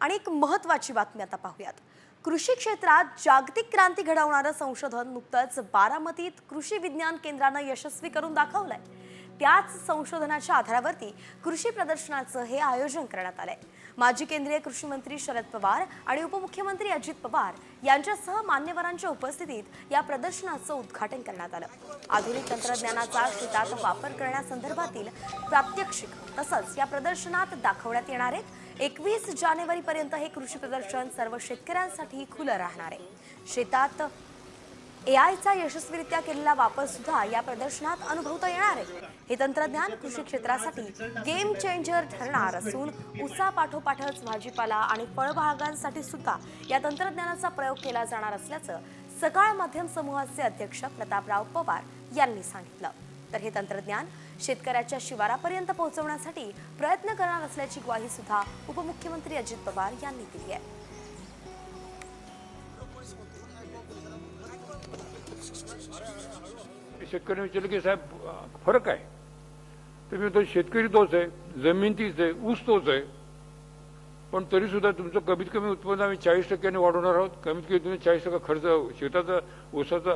आणि एक महत्त्वाची बातमी आता पाहूयात। कृषी क्षेत्रात जागतिक क्रांती घडवणारं संशोधन नुकतंच बारामतीत कृषी विज्ञान केंद्रानं यशस्वी करून दाखवलंय। त्याच संशोधनाच्या आधारावरती कृषी प्रदर्शनाचं हे आयोजन करण्यात आलंय। माजी केंद्रीय कृषी मंत्री शरद पवार आणि उपमुख्यमंत्री अजित पवार यांच्यासह मान्यवरांच्या उपस्थितीत या प्रदर्शनाचं उद्घाटन करण्यात आलं। आधुनिक तंत्रज्ञानाचा शेतात वापर करण्यासंदर्भातील प्रात्यक्षिक तसंच या प्रदर्शनात दाखवण्यात येणार आहे। 21 जानेवारीपर्यंत हे कृषी प्रदर्शन सर्व शेतकऱ्यांसाठी खुलं राहणार आहे। शेतात एआयचा यशस्वीरित्या केलेला वापर सुद्धा या प्रदर्शनात अनुभवता येणार आहे। हे तंत्रज्ञान कृषी क्षेत्रासाठी गेम चेंजर ठरणार असून ऊसापाठोपाठच भाजीपाला आणि फळबागांसाठी सुद्धा या तंत्रज्ञानाचा प्रयोग केला जाणार असल्याचं सकाळ माध्यम समूहाचे अध्यक्ष प्रतापराव पवार यांनी सांगितलं। तर हे तंत्रज्ञान शेतकऱ्याच्या शिवारापर्यंत पोहोचवण्यासाठी प्रयत्न करणार असल्याची ग्वाही सुद्धा उपमुख्यमंत्री अजित पवार यांनी दिली आहे। शेतकऱ्यांनी विचारलं की साहेब फरक आहे, तर मी तो शेतकरी तोच आहे, जमीन तीच आहे, ऊस तोच आहे, पण तरी सुद्धा तुमचं कमीत कमी उत्पन्न आम्ही 40% वाढवणार आहोत। कमीत कमी तुम्ही 40% खर्च शेताचा ऊसाचा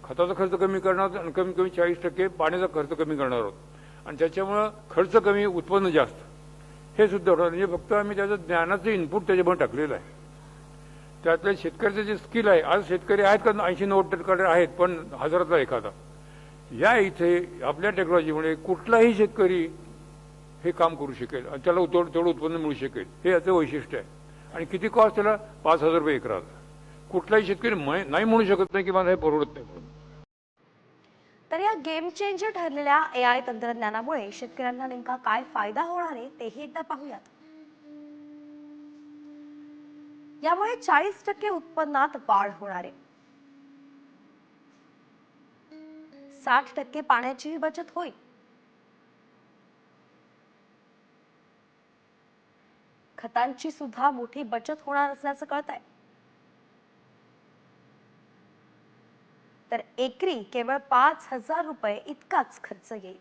खताचा खर्च कमी करणार आहोत आणि कमीत कमी 40% पाण्याचा खर्च कमी करणार आहोत आणि त्याच्यामुळं खर्च कमी उत्पन्न जास्त हे सुद्धा होणार। म्हणजे फक्त आम्ही त्याचं ज्ञानाचं इनपुट त्याच्यामध्ये टाकलेलं आहे। त्यातल्या शेतकऱ्याचं जे स्किल आहे, आज शेतकरी आहेत का 80-90% आहेत, पण हजारातला एखादा। या इथे आपल्या टेक्नॉलॉजीमुळे कुठलाही शेतकरी हे काम करू शकेल आणि त्याला तेवढं उत्पन्न मिळू शकेल, हे याचं वैशिष्ट्य आहे। आणि किती कॉस्ट त्याला 5,000 रुपये एकराला। कुठलाही शेतकरी नाही म्हणू शकत नाही की मला हे परवडत नाही म्हणून। तर या गेम चेंजर ठरलेल्या एआय तंत्रज्ञानामुळे शेतकऱ्यांना नेमका काय फायदा होणार आहे तेही एकदा पाहूयात। यामुळे 40% उत्पन्नात वाढ होणार आहे। 60% पाण्याची बचत होईल। खतांची सुद्धा मोठी बचत होणार असल्याचं कळतंय। तर एकरी केवळ 5,000 रुपये इतकाच खर्च येईल।